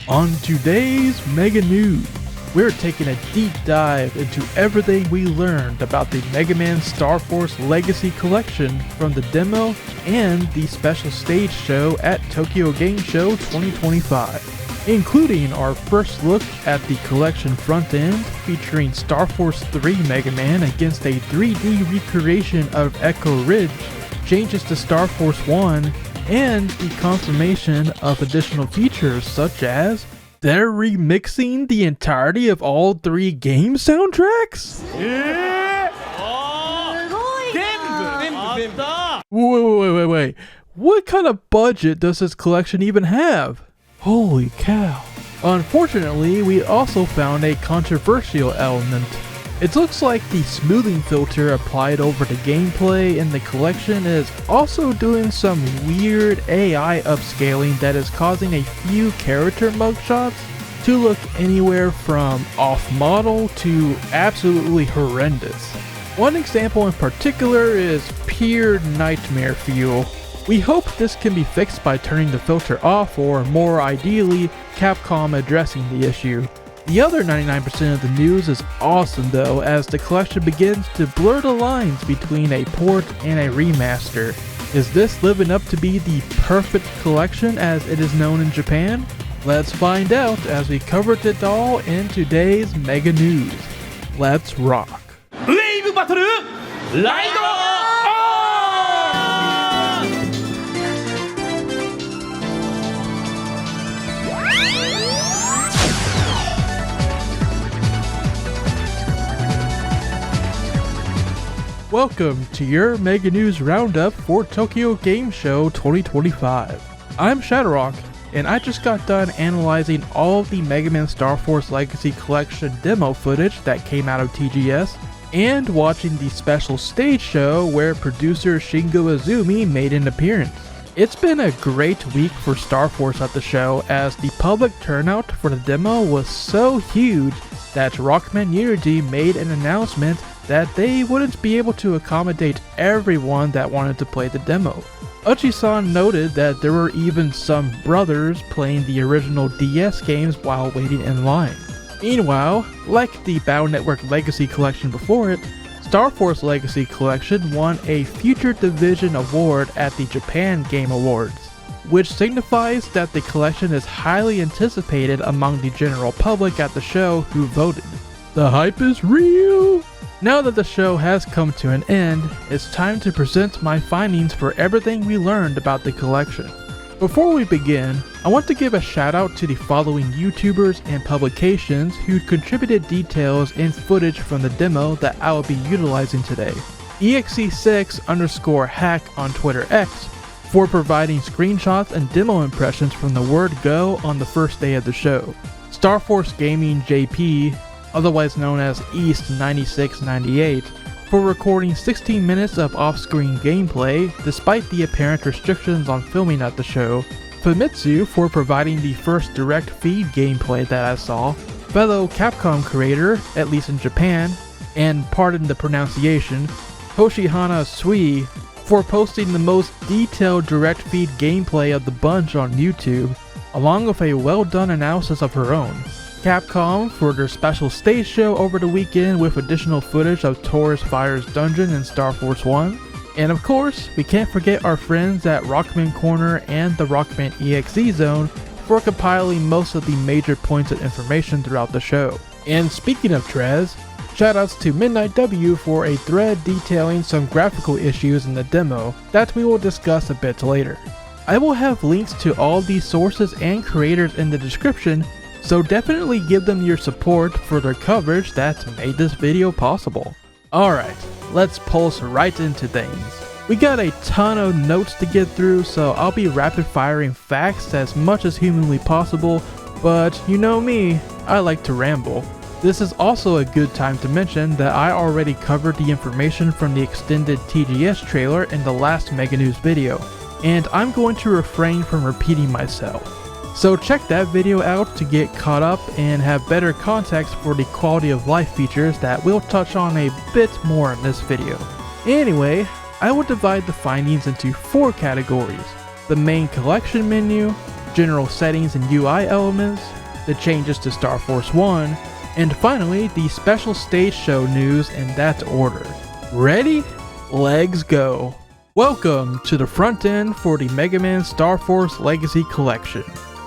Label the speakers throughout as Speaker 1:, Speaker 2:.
Speaker 1: On today's Mega News, we're taking a deep dive into everything we learned about the Mega Man Star Force Legacy Collection from the demo and the Special Stage Show at Tokyo Game Show 2025, including our first look at the collection front end featuring Star Force 3 Mega Man against a 3D recreation of Echo Ridge, changes to Star Force 1, and the confirmation of additional features such as they're remixing the entirety of all 3 game soundtracks? Wait. What kind of budget does this collection even have? Holy cow. Unfortunately, we also found a controversial element. It looks like the smoothing filter applied over the gameplay in the collection is also doing some weird AI upscaling that is causing a few character mugshots to look anywhere from off-model to absolutely horrendous. One example in particular is pure nightmare fuel. We hope this can be fixed by turning the filter off, or more ideally, Capcom addressing the issue. The other 99% of the news is awesome though, as the collection begins to blur the lines between a port and a remaster. Is this living up to be the perfect collection as it is known in Japan? Let's find out as we covered it all in today's Mega News. Let's rock!
Speaker 2: Wave Battle Ride On!
Speaker 1: Welcome to your Mega News Roundup for Tokyo Game Show 2025. I'm ShadowRock, and I just got done analyzing all of the Mega Man Star Force Legacy Collection demo footage that came out of TGS, and watching the Special Stage Show where producer Shingo Izumi made an appearance. It's been a great week for Star Force at the show, as the public turnout for the demo was so huge that Rockman Unity made an announcement that they wouldn't be able to accommodate everyone that wanted to play the demo. Uchi-san noted that there were even some brothers playing the original DS games while waiting in line. Meanwhile, like the Battle Network Legacy Collection before it, Star Force Legacy Collection won a Future Division Award at the Japan Game Awards, which signifies that the collection is highly anticipated among the general public at the show who voted. The hype is real! Now that the show has come to an end, it's time to present my findings for everything we learned about the collection. Before we begin, I want to give a shout out to the following YouTubers and publications who contributed details and footage from the demo that I will be utilizing today. EXE6_hack on Twitter X for providing screenshots and demo impressions from the word go on the first day of the show. Star Force Gaming JP, otherwise known as East9698, for recording 16 minutes of off-screen gameplay despite the apparent restrictions on filming at the show. Famitsu for providing the first direct feed gameplay that I saw. Fellow Capcom creator, at least in Japan, and pardon the pronunciation, Hoshihana Sui for posting the most detailed direct feed gameplay of the bunch on YouTube, along with a well done analysis of her own. Capcom for their Special Stage Show over the weekend with additional footage of Taurus Fire's Dungeon in Star Force 1. And of course, we can't forget our friends at Rockman Corner and the Rockman EXE Zone for compiling most of the major points of information throughout the show. And speaking of Trez, shoutouts to Midnight W for a thread detailing some graphical issues in the demo that we will discuss a bit later. I will have links to all these sources and creators in the description, so definitely give them your support for their coverage that made this video possible. Alright, let's pulse right into things. We got a ton of notes to get through, so I'll be rapid firing facts as much as humanly possible, but you know me, I like to ramble. This is also a good time to mention that I already covered the information from the extended TGS trailer in the last Mega News video, and I'm going to refrain from repeating myself. So check that video out to get caught up and have better context for the quality of life features that we'll touch on a bit more in this video. Anyway, I will divide the findings into 4 categories: the main collection menu, general settings and UI elements, the changes to Star Force 1, and finally the Special Stage Show news in that order. Ready? Legs go! Welcome to the front end for the Mega Man Star Force Legacy Collection.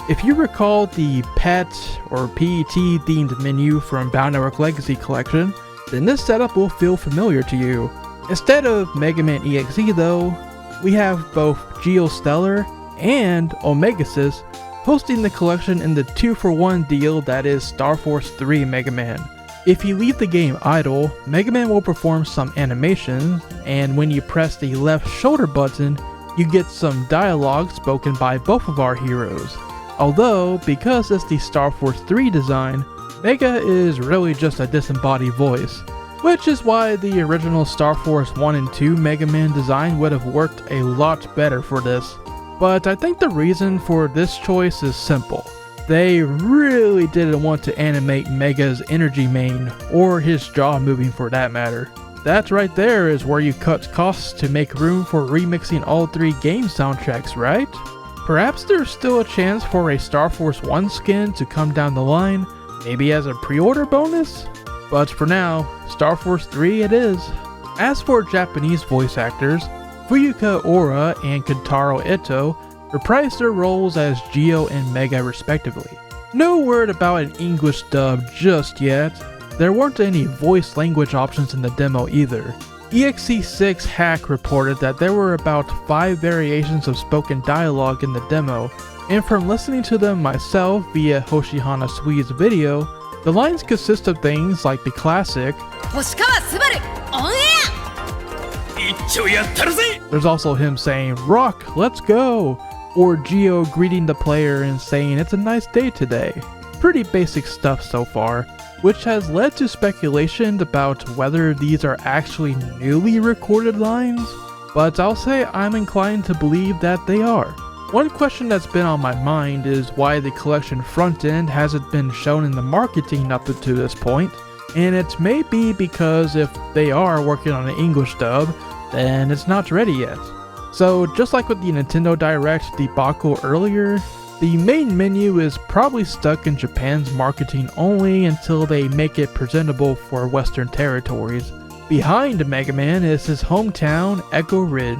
Speaker 1: If you recall the PET or PET themed menu from Bound Network Legacy Collection, then this setup will feel familiar to you. Instead of Mega Man EXE though, we have both Geostellar and Omegasys hosting the collection in the 2-for-1 deal that is Star Force 3 Mega Man. If you leave the game idle, Mega Man will perform some animations, and when you press the left shoulder button, you get some dialogue spoken by both of our heroes. Although, because it's the Star Force 3 design, Mega is really just a disembodied voice, which is why the original Star Force 1 and 2 Mega Man design would have worked a lot better for this. But I think the reason for this choice is simple. They really didn't want to animate Mega's energy main, or his jaw moving for that matter. That right there is where you cut costs to make room for remixing all 3 game soundtracks, right? Perhaps there's still a chance for a Star Force 1 skin to come down the line, maybe as a pre-order bonus? But for now, Star Force 3 it is. As for Japanese voice actors, Fuyuka Ora and Kentaro Ito reprised their roles as Geo and Mega respectively. No word about an English dub just yet. There weren't any voice language options in the demo either. EXE6 Hack reported that there were about 5 variations of spoken dialogue in the demo, and from listening to them myself via Hoshihana Sui's video, the lines consist of things like the classic "There's also him saying, "Rock, let's go!" or Geo greeting the player and saying, "It's a nice day today." Pretty basic stuff so far, which has led to speculation about whether these are actually newly recorded lines, but I'll say I'm inclined to believe that they are. One question that's been on my mind is why the collection front end hasn't been shown in the marketing up to this point, and it may be because if they are working on an English dub, then it's not ready yet. So just like with the Nintendo Direct debacle earlier, the main menu is probably stuck in Japan's marketing only until they make it presentable for Western territories. Behind Mega Man is his hometown, Echo Ridge.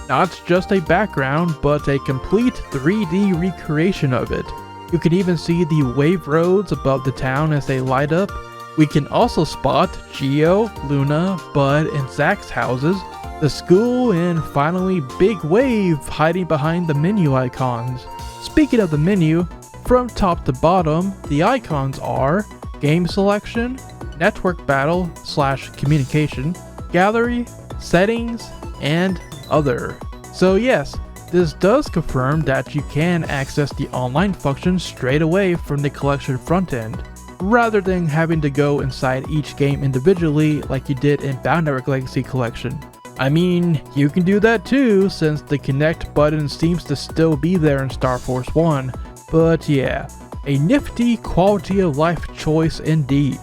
Speaker 1: Not just a background, but a complete 3D recreation of it. You can even see the wave roads above the town as they light up. We can also spot Geo, Luna, Bud, and Zack's houses, the school, and finally Big Wave hiding behind the menu icons. Speaking of the menu, from top to bottom, the icons are Game Selection, Network Battle / Communication, Gallery, Settings, and Other. So yes, this does confirm that you can access the online function straight away from the collection front end, rather than having to go inside each game individually like you did in Bound Network Legacy Collection. I mean, you can do that too, since the connect button seems to still be there in Star Force 1, but yeah, a nifty quality of life choice indeed.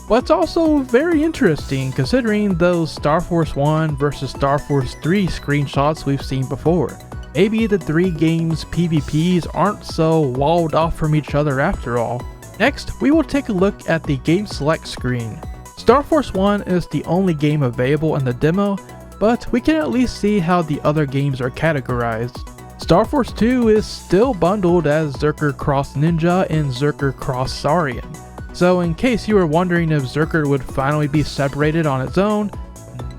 Speaker 1: But it's also very interesting considering those Star Force 1 versus Star Force 3 screenshots we've seen before. Maybe the 3 games' PvPs aren't so walled off from each other after all. Next, we will take a look at the game select screen. Star Force 1 is the only game available in the demo, but we can at least see how the other games are categorized. Star Force 2 is still bundled as Zerker Cross Ninja and Zerker Cross Saurian. So in case you were wondering if Zerker would finally be separated on its own,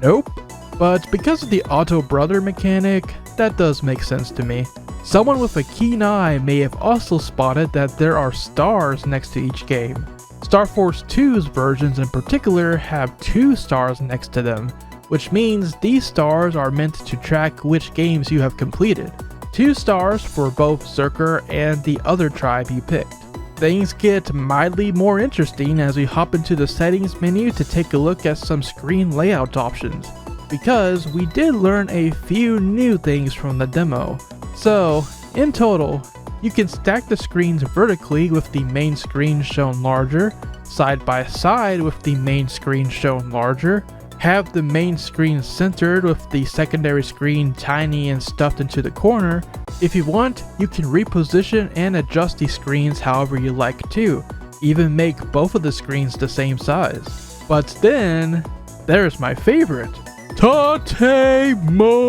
Speaker 1: nope. But because of the Auto Brother mechanic, that does make sense to me. Someone with a keen eye may have also spotted that there are stars next to each game. Star Force 2's versions in particular have 2 stars next to them, which means these stars are meant to track which games you have completed. 2 stars for both Zerker and the other tribe you picked. Things get mildly more interesting as we hop into the settings menu to take a look at some screen layout options, because we did learn a few new things from the demo. So, in total, you can stack the screens vertically with the main screen shown larger, side by side with the main screen shown larger, have the main screen centered with the secondary screen tiny and stuffed into the corner. If you want, you can reposition and adjust the screens however you like to, even make both of the screens the same size. But then, there's my favorite, Tate mode,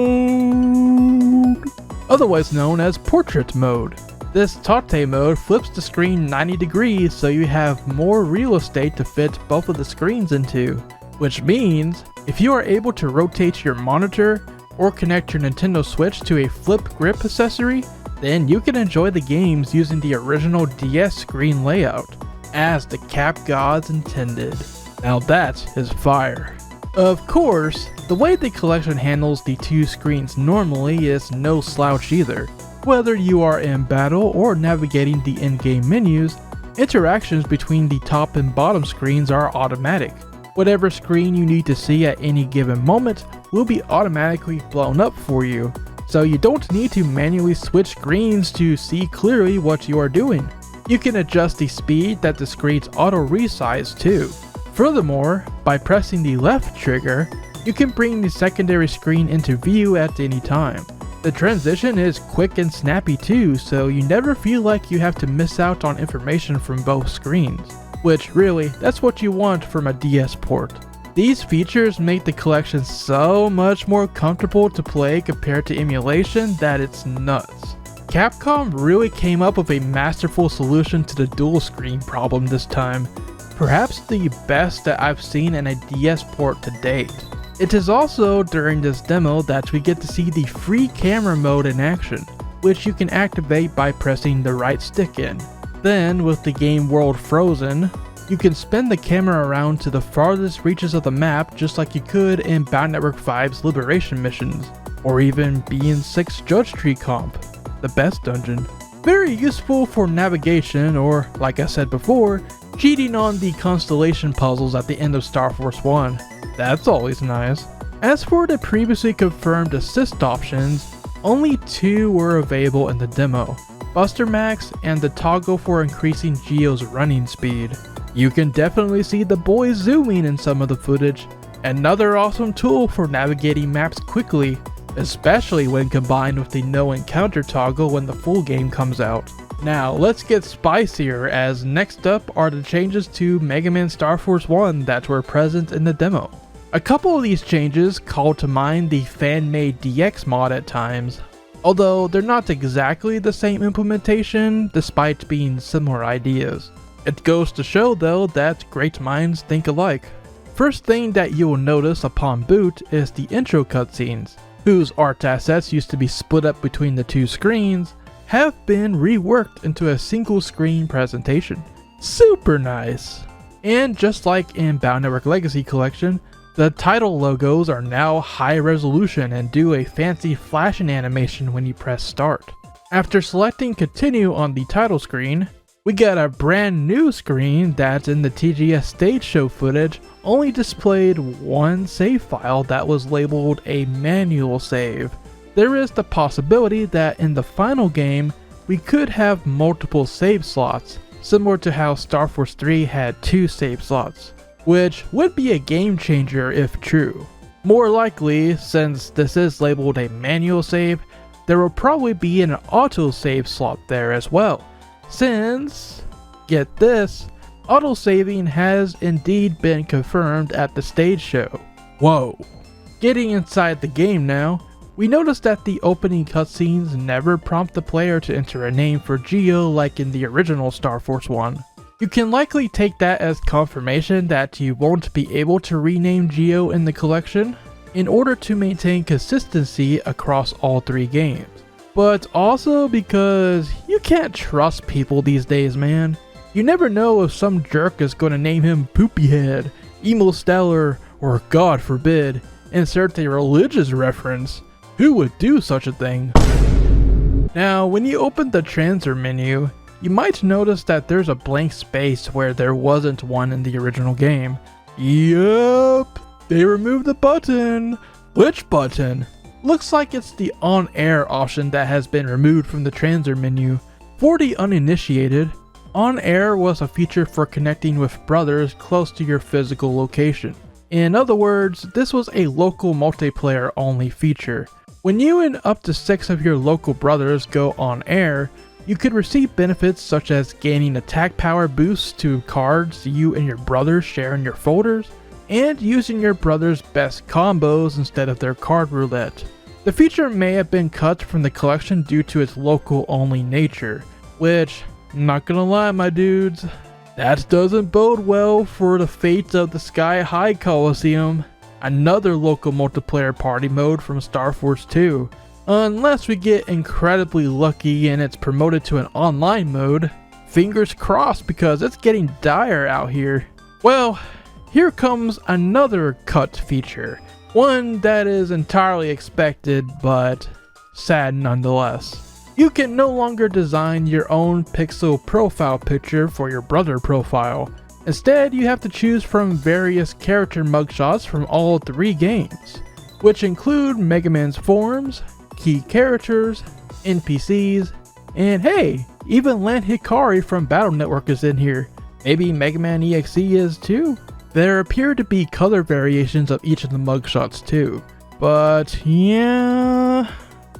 Speaker 1: otherwise known as portrait mode. This Tate mode flips the screen 90 degrees so you have more real estate to fit both of the screens into. Which means, if you are able to rotate your monitor or connect your Nintendo Switch to a flip grip accessory, then you can enjoy the games using the original DS screen layout, as the Cap gods intended. Now that is fire. Of course, the way the collection handles the two screens normally is no slouch either. Whether you are in battle or navigating the in-game menus, interactions between the top and bottom screens are automatic. Whatever screen you need to see at any given moment will be automatically blown up for you, so you don't need to manually switch screens to see clearly what you are doing. You can adjust the speed that the screens auto resize too. Furthermore, by pressing the left trigger, you can bring the secondary screen into view at any time. The transition is quick and snappy too, so you never feel like you have to miss out on information from both screens. Which really, that's what you want from a DS port. These features make the collection so much more comfortable to play compared to emulation that it's nuts. Capcom really came up with a masterful solution to the dual screen problem this time. Perhaps the best that I've seen in a DS port to date. It is also during this demo that we get to see the free camera mode in action, which you can activate by pressing the right stick in. Then, with the game world frozen, you can spin the camera around to the farthest reaches of the map just like you could in Bound Network 5's Liberation missions, or even BN6 Judge Tree Comp, the best dungeon. Very useful for navigation or, like I said before, cheating on the constellation puzzles at the end of Star Force 1. That's always nice. As for the previously confirmed assist options, only 2 were available in the demo. Buster Max and the toggle for increasing Geo's running speed. You can definitely see the boys zooming in some of the footage. Another awesome tool for navigating maps quickly, especially when combined with the no encounter toggle when the full game comes out. Now let's get spicier, as next up are the changes to Mega Man Star Force 1 that were present in the demo. A couple of these changes call to mind the fan-made DX mod at times, although they're not exactly the same implementation despite being similar ideas. It goes to show though that great minds think alike. First thing that you will notice upon boot is the intro cutscenes, whose art assets used to be split up between the two screens, have been reworked into a single screen presentation. Super nice! And just like in Bound Network Legacy Collection, the title logos are now high resolution and do a fancy flashing animation when you press start. After selecting continue on the title screen, we get a brand new screen that in the TGS Stage Show footage only displayed one save file that was labeled a manual save. There is the possibility that in the final game, we could have multiple save slots, similar to how Star Force 3 had 2 save slots, which would be a game changer if true. More likely, since this is labeled a manual save, there will probably be an auto-save slot there as well, since, get this, auto-saving has indeed been confirmed at the stage show. Whoa. Getting inside the game now, we notice that the opening cutscenes never prompt the player to enter a name for Geo like in the original Star Force 1. You can likely take that as confirmation that you won't be able to rename Geo in the collection, in order to maintain consistency across all 3 games. But also because you can't trust people these days, man. You never know if some jerk is going to name him Poopyhead, Emo Stellar, or God forbid, insert a religious reference. Who would do such a thing? Now, when you open the transfer menu, you might notice that there's a blank space where there wasn't one in the original game. Yup, they removed the button. Which button? Looks like it's the on-air option that has been removed from the transfer menu. For the uninitiated, on-air was a feature for connecting with brothers close to your physical location. In other words, this was a local multiplayer only feature. When you and up to 6 of your local brothers go on air, you could receive benefits such as gaining attack power boosts to cards you and your brothers share in your folders, and using your brother's best combos instead of their card roulette. The feature may have been cut from the collection due to its local only nature, which, not gonna lie my dudes, that doesn't bode well for the fate of the Sky High Coliseum, another local multiplayer party mode from Star Force 2. Unless we get incredibly lucky and it's promoted to an online mode. Fingers crossed because it's getting dire out here. Well, here comes another cut feature. One that is entirely expected, but sad nonetheless. You can no longer design your own pixel profile picture for your brother profile. Instead, you have to choose from various character mugshots from all 3 games, which include Mega Man's forms, key characters, NPCs, and hey, even Lan Hikari from Battle Network is in here. Maybe Mega Man EXE is too? There appear to be color variations of each of the mugshots too. But yeah,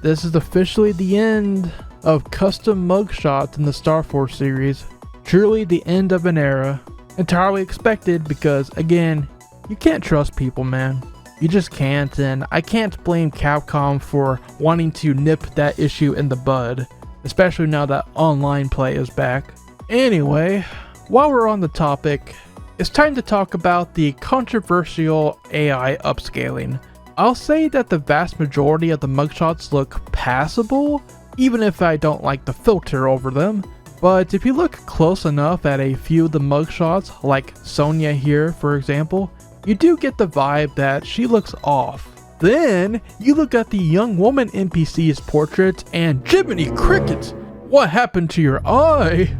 Speaker 1: this is officially the end of custom mugshots in the Star Force series. Truly the end of an era. Entirely expected because, again, you can't trust people, man. You just can't, and I can't blame Capcom for wanting to nip that issue in the bud, especially now that online play is back. Anyway, while we're on the topic, it's time to talk about the controversial AI upscaling. I'll say that the vast majority of the mugshots look passable, even if I don't like the filter over them. But if you look close enough at a few of the mugshots, like Sonya here for example, you do get the vibe that she looks off. Then you look at the young woman NPC's portrait and Jiminy Crickets! What happened to your eye?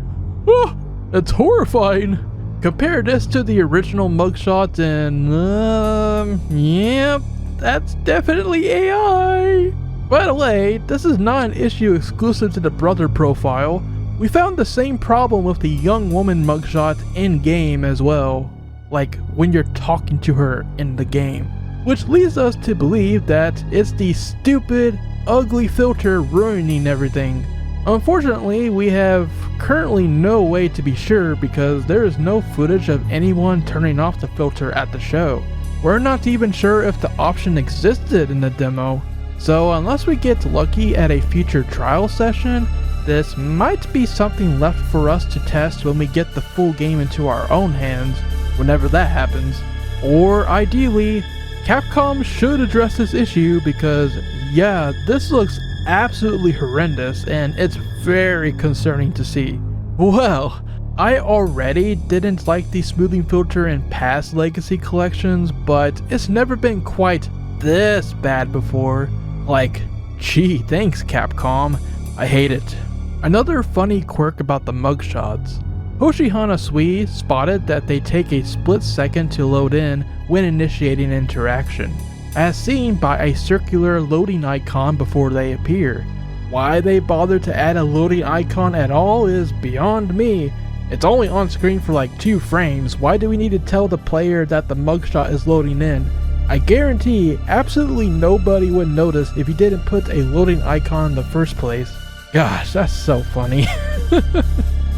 Speaker 1: Oh, that's horrifying! Compare this to the original mugshot and yep, that's definitely AI! By the way, this is not an issue exclusive to the brother profile. We found the same problem with the young woman mugshot in game as well, like when you're talking to her in the game, which leads us to believe that it's the stupid, ugly filter ruining everything. Unfortunately, we have currently no way to be sure because there is no footage of anyone turning off the filter at the show. We're not even sure if the option existed in the demo, so unless we get lucky at a future trial session, this might be something left for us to test when we get the full game into our own hands, whenever that happens. Or ideally, Capcom should address this issue because yeah, this looks absolutely horrendous and it's very concerning to see. Well, I already didn't like the smoothing filter in past Legacy collections, but it's never been quite this bad before. Like, gee, thanks Capcom, I hate it. Another funny quirk about the mugshots. Hoshihana Sui spotted that they take a split second to load in when initiating interaction, as seen by a circular loading icon before they appear. Why they bothered to add a loading icon at all is beyond me. It's only on screen for like 2 frames, why do we need to tell the player that the mugshot is loading in? I guarantee absolutely nobody would notice if you didn't put a loading icon in the first place. Gosh, that's so funny.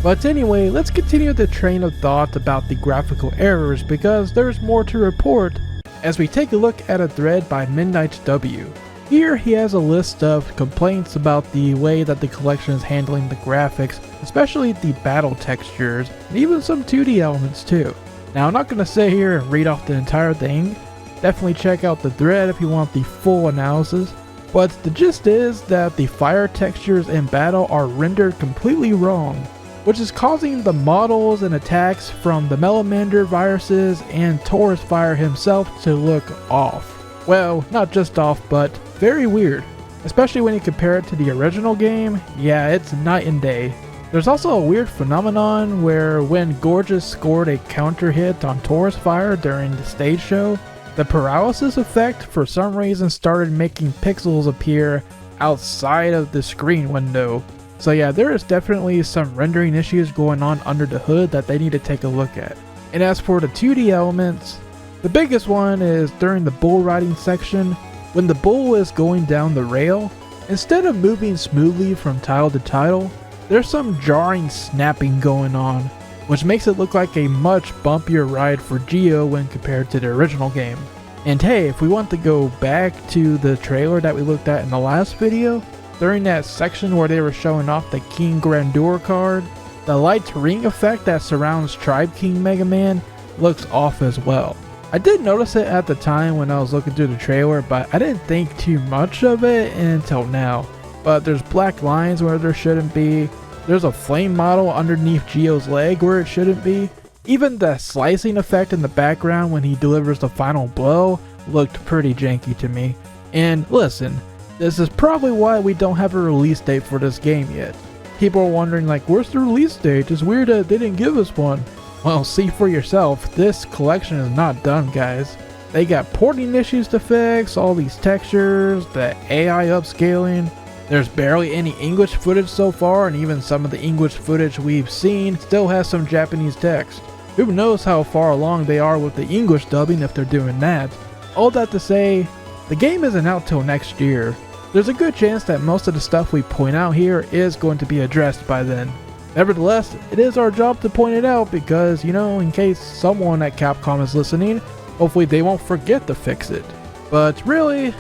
Speaker 1: But anyway, let's continue the train of thought about the graphical errors because there's more to report as we take a look at a thread by Midnight W. Here he has a list of complaints about the way that the collection is handling the graphics, especially the battle textures, and even some 2D elements too. Now I'm not going to sit here and read off the entire thing, definitely check out the thread if you want the full analysis. But the gist is that the fire textures in battle are rendered completely wrong, which is causing the models and attacks from the Melamander viruses and Taurus Fire himself to look off. Well, not just off, but very weird. Especially when you compare it to the original game, yeah, it's night and day. There's also a weird phenomenon where when Gorgeous scored a counter hit on Taurus Fire during the stage show, the paralysis effect for some reason started making pixels appear outside of the screen window. So yeah, there is definitely some rendering issues going on under the hood that they need to take a look at. And as for the 2D elements, The biggest one is during the bull riding section. When the bull is going down the rail, instead of moving smoothly from tile to tile, there's some jarring snapping going on, which makes it look like a much bumpier ride for Geo when compared to the original game. And hey, if we want to go back to the trailer that we looked at in the last video, during that section where they were showing off the King Grandeur card, the light ring effect that surrounds Tribe King Mega Man looks off as well. I did notice it at the time when I was looking through the trailer, but I didn't think too much of it until now. But there's black lines where there shouldn't be, there's a flame model underneath Geo's leg where it shouldn't be. Even the slicing effect in the background when he delivers the final blow looked pretty janky to me. And listen, this is probably why we don't have a release date for this game yet. People are wondering like, where's the release date? It's weird that they didn't give us one. Well, see for yourself, this collection is not done, guys. They got porting issues to fix, all these textures, the AI upscaling. There's barely any English footage so far, and even some of the English footage we've seen still has some Japanese text. Who knows how far along they are with the English dubbing if they're doing that. All that to say, the game isn't out till next year. There's a good chance that most of the stuff we point out here is going to be addressed by then. Nevertheless, it is our job to point it out because, you know, in case someone at Capcom is listening, hopefully they won't forget to fix it. But really,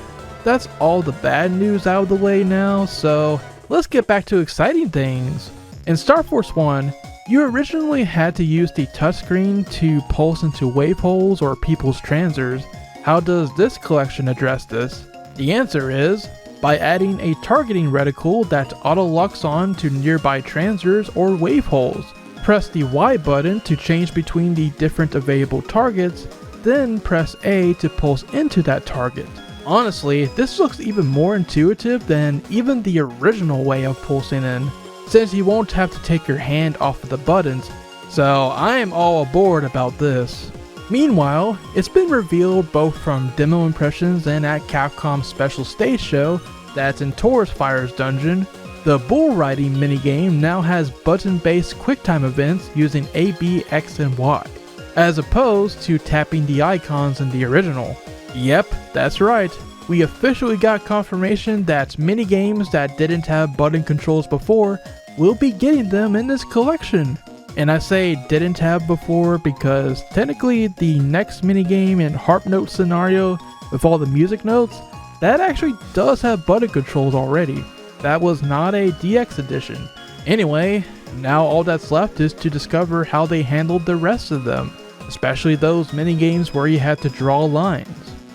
Speaker 1: that's all the bad news out of the way now, so let's get back to exciting things. In Star Force 1, you originally had to use the touchscreen to pulse into wave holes or people's transers. How does this collection address this? The answer is by adding a targeting reticle that auto-locks on to nearby transers or wave holes. Press the Y button to change between the different available targets, then press A to pulse into that target. Honestly, this looks even more intuitive than even the original way of pulsing in, since you won't have to take your hand off of the buttons, so I am all aboard about this. Meanwhile, it's been revealed both from demo impressions and at Capcom Special Stage Show that in Taurus Fire's dungeon, the bull riding minigame now has button-based QuickTime events using A, B, X, and Y, as opposed to tapping the icons in the original. Yep, that's right. We officially got confirmation that minigames that didn't have button controls before will be getting them in this collection. And I say didn't have before because technically the next minigame in Harp Note scenario with all the music notes, that actually does have button controls already. That was not a DX edition. Anyway, now all that's left is to discover how they handled the rest of them, especially those minigames where you had to draw lines.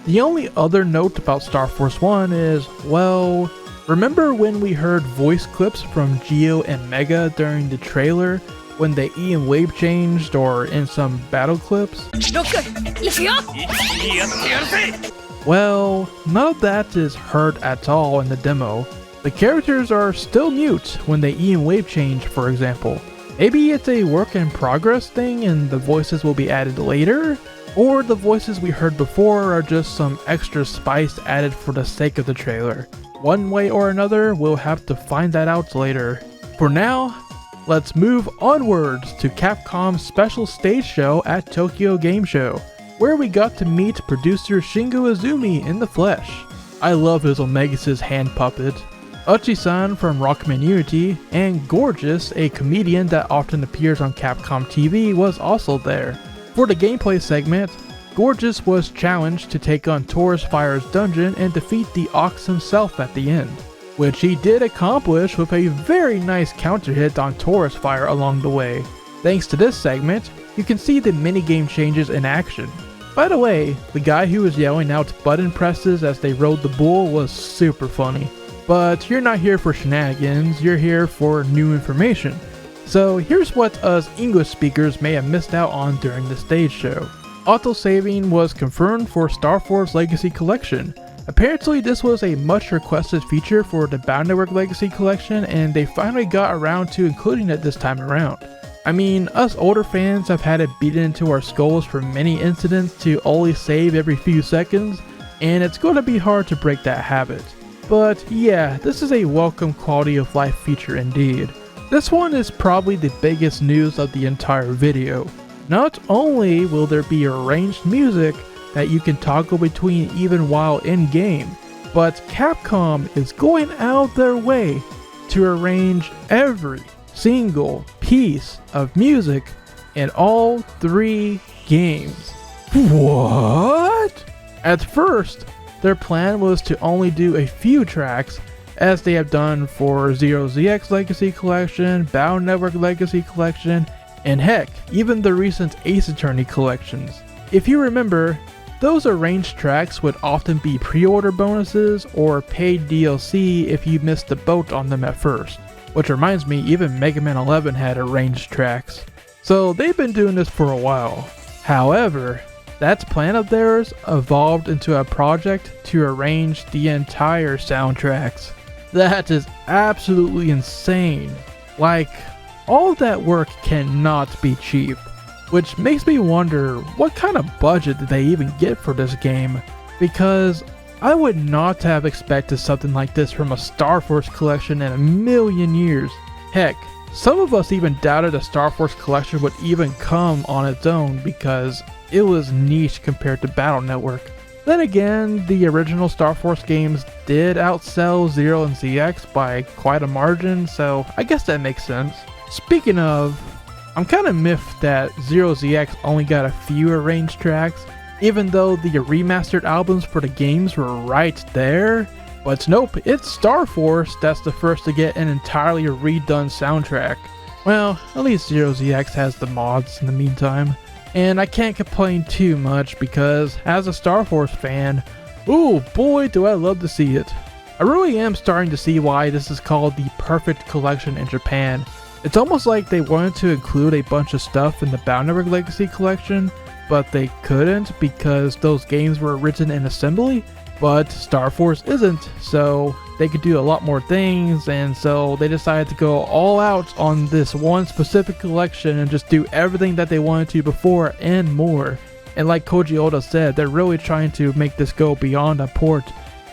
Speaker 1: The only other note about Star Force 1 is, well, remember when we heard voice clips from Geo and Mega during the trailer when the E and wave changed or in some battle clips? Well, none of that is heard at all in the demo. The characters are still mute when they E and wave change, for example. Maybe it's a work in progress thing and the voices will be added later? Or the voices we heard before are just some extra spice added for the sake of the trailer. One way or another, we'll have to find that out later. For now, let's move onwards to Capcom's Special Stage Show at Tokyo Game Show, where we got to meet producer Shingo Izumi in the flesh. I love his Omegas' hand puppet. Uchi-san from Rockman Unity, and Gorgeous, a comedian that often appears on Capcom TV, was also there. For the gameplay segment, Gorgeous was challenged to take on Taurus Fire's dungeon and defeat the Ox himself at the end, which he did accomplish with a very nice counter hit on Taurus Fire along the way. Thanks to this segment, you can see the minigame changes in action. By the way, the guy who was yelling out button presses as they rode the bull was super funny. But you're not here for shenanigans, you're here for new information. So here's what us English speakers may have missed out on during the stage show. Auto-saving was confirmed for Star Force Legacy Collection. Apparently this was a much requested feature for the Battle Network Legacy Collection and they finally got around to including it this time around. I mean, us older fans have had it beaten into our skulls for many incidents to only save every few seconds, and it's going to be hard to break that habit. But yeah, this is a welcome quality of life feature indeed. This one is probably the biggest news of the entire video. Not only will there be arranged music, that you can toggle between even while in-game, but Capcom is going out their way to arrange every single piece of music in all 3 games. What? At first, their plan was to only do a few tracks, as they have done for ZX Legacy Collection, Battle Network Legacy Collection, and heck, even the recent Ace Attorney collections. If you remember, those arranged tracks would often be pre-order bonuses or paid DLC if you missed the boat on them at first. Which reminds me, even Mega Man 11 had arranged tracks. So they've been doing this for a while. However, that plan of theirs evolved into a project to arrange the entire soundtracks. That is absolutely insane. Like, all that work cannot be cheap. Which makes me wonder, what kind of budget did they even get for this game? Because I would not have expected something like this from a Star Force collection in a million years. Heck, some of us even doubted a Star Force collection would even come on its own because it was niche compared to Battle Network. Then again, the original Star Force games did outsell Zero and ZX by quite a margin, so I guess that makes sense. Speaking of, I'm kinda miffed that Zero ZX only got a few arranged tracks, even though the remastered albums for the games were right there. But nope, it's Star Force that's the first to get an entirely redone soundtrack. Well, at least Zero ZX has the mods in the meantime. And I can't complain too much because, as a Star Force fan, oh boy do I love to see it. I really am starting to see why this is called the perfect collection in Japan. It's almost like they wanted to include a bunch of stuff in the Battle Network Legacy collection, but they couldn't because those games were written in assembly, but Star Force isn't, so they could do a lot more things, and so they decided to go all out on this one specific collection and just do everything that they wanted to before and more. And like Koji Oda said, they're really trying to make this go beyond a port.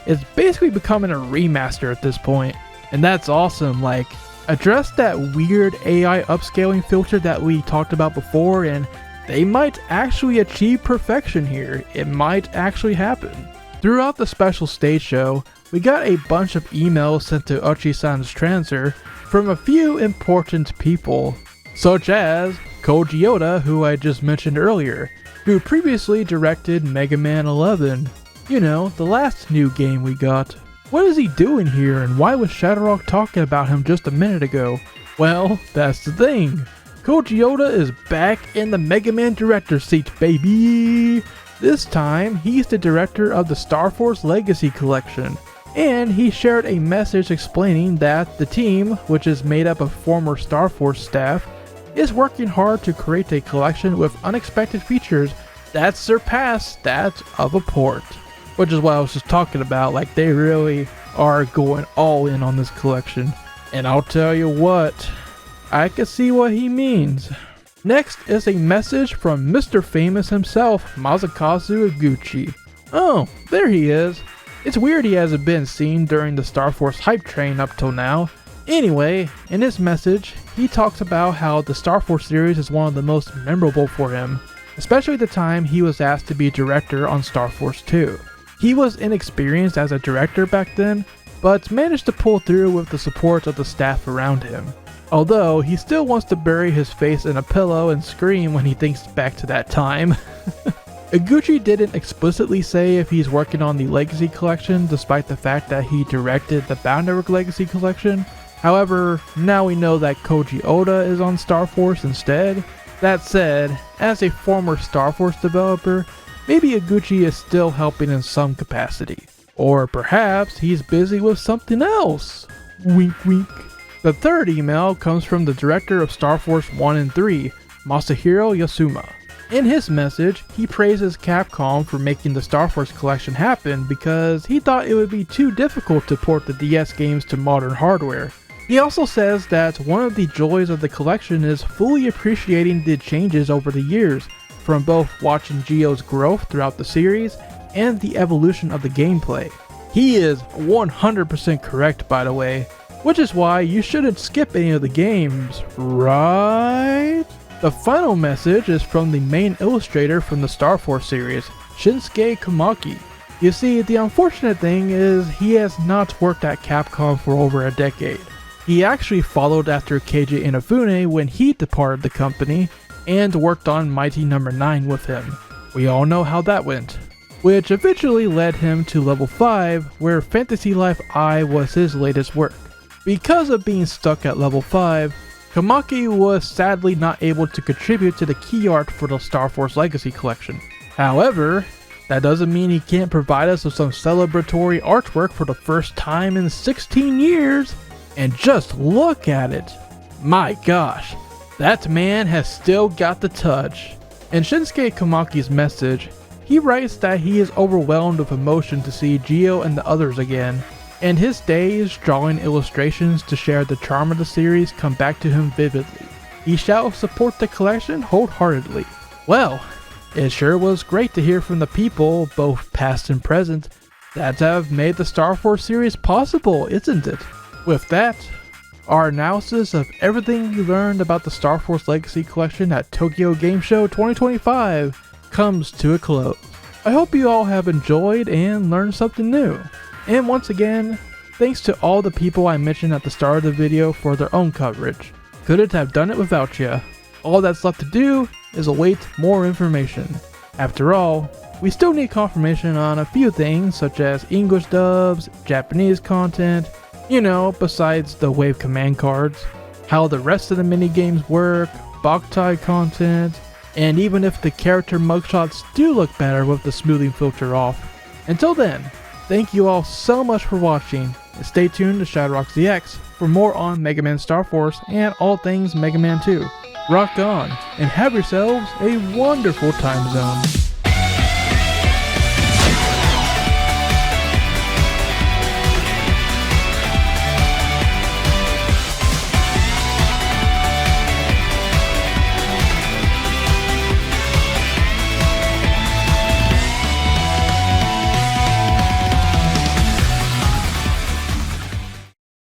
Speaker 1: It's basically becoming a remaster at this point, and that's awesome. Like, address that weird AI upscaling filter that we talked about before, and they might actually achieve perfection here. It might actually happen. Throughout the special stage show, we got a bunch of emails sent to Ochi-san's transfer from a few important people, such as Koji Oda, who I just mentioned earlier, who previously directed Mega Man 11. You know, the last new game we got. What is he doing here, and why was ShadowRock talking about him just a minute ago? Well, that's the thing. Koji Oda is back in the Mega Man director seat, baby! This time, he's the director of the Star Force Legacy Collection, and he shared a message explaining that the team, which is made up of former Star Force staff, is working hard to create a collection with unexpected features that surpass that of a port. Which is what I was just talking about, like they really are going all in on this collection. And I'll tell you what, I can see what he means. Next is a message from Mr. Famous himself, Masakazu Iguchi. Oh, there he is. It's weird he hasn't been seen during the Star Force hype train up till now. Anyway, in his message, he talks about how the Star Force series is one of the most memorable for him, especially the time he was asked to be director on Star Force 2. He was inexperienced as a director back then, but managed to pull through with the support of the staff around him. Although, he still wants to bury his face in a pillow and scream when he thinks back to that time. Iguchi didn't explicitly say if he's working on the Legacy Collection, despite the fact that he directed the Battle Network Legacy Collection. However, now we know that Koji Oda is on Star Force instead. That said, as a former Star Force developer, maybe Iguchi is still helping in some capacity. Or perhaps he's busy with something else. Wink wink. The third email comes from the director of Star Force 1 and 3, Masahiro Yasuma. In his message, he praises Capcom for making the Star Force collection happen because he thought it would be too difficult to port the DS games to modern hardware. He also says that one of the joys of the collection is fully appreciating the changes over the years, from both watching Gio's growth throughout the series and the evolution of the gameplay. He is 100% correct, by the way, which is why you shouldn't skip any of the games, right? The final message is from the main illustrator from the Star Force series, Shinsuke Kamaki. You see, the unfortunate thing is he has not worked at Capcom for over a decade. He actually followed after KJ Inafune when he departed the company and worked on Mighty No. 9 with him. We all know how that went, which eventually led him to level 5, where Fantasy Life I was his latest work. Because of being stuck at level 5, Kamaki was sadly not able to contribute to the key art for the Star Force Legacy collection. However, that doesn't mean he can't provide us with some celebratory artwork for the first time in 16 years. And just look at it. My gosh, that man has still got the touch. In Shinsuke Kamaki's message, he writes that he is overwhelmed with emotion to see Gio and the others again, and his days drawing illustrations to share the charm of the series come back to him vividly. He shall support the collection wholeheartedly. Well, it sure was great to hear from the people, both past and present, that have made the Star Force series possible, isn't it? With that, our analysis of everything we learned about the Star Force Legacy collection at Tokyo Game Show 2025 comes to a close. I hope you all have enjoyed and learned something new. And once again, thanks to all the people I mentioned at the start of the video for their own coverage. Couldn't have done it without you. All that's left to do is await more information. After all, we still need confirmation on a few things such as English dubs, Japanese content, you know, besides the wave command cards, how the rest of the minigames work, Boktai content, and even if the character mugshots do look better with the smoothing filter off. Until then, thank you all so much for watching, and stay tuned to ShadowRockZX for more on Mega Man Star Force and all things Mega Man 2. Rock on, and have yourselves a wonderful time zone.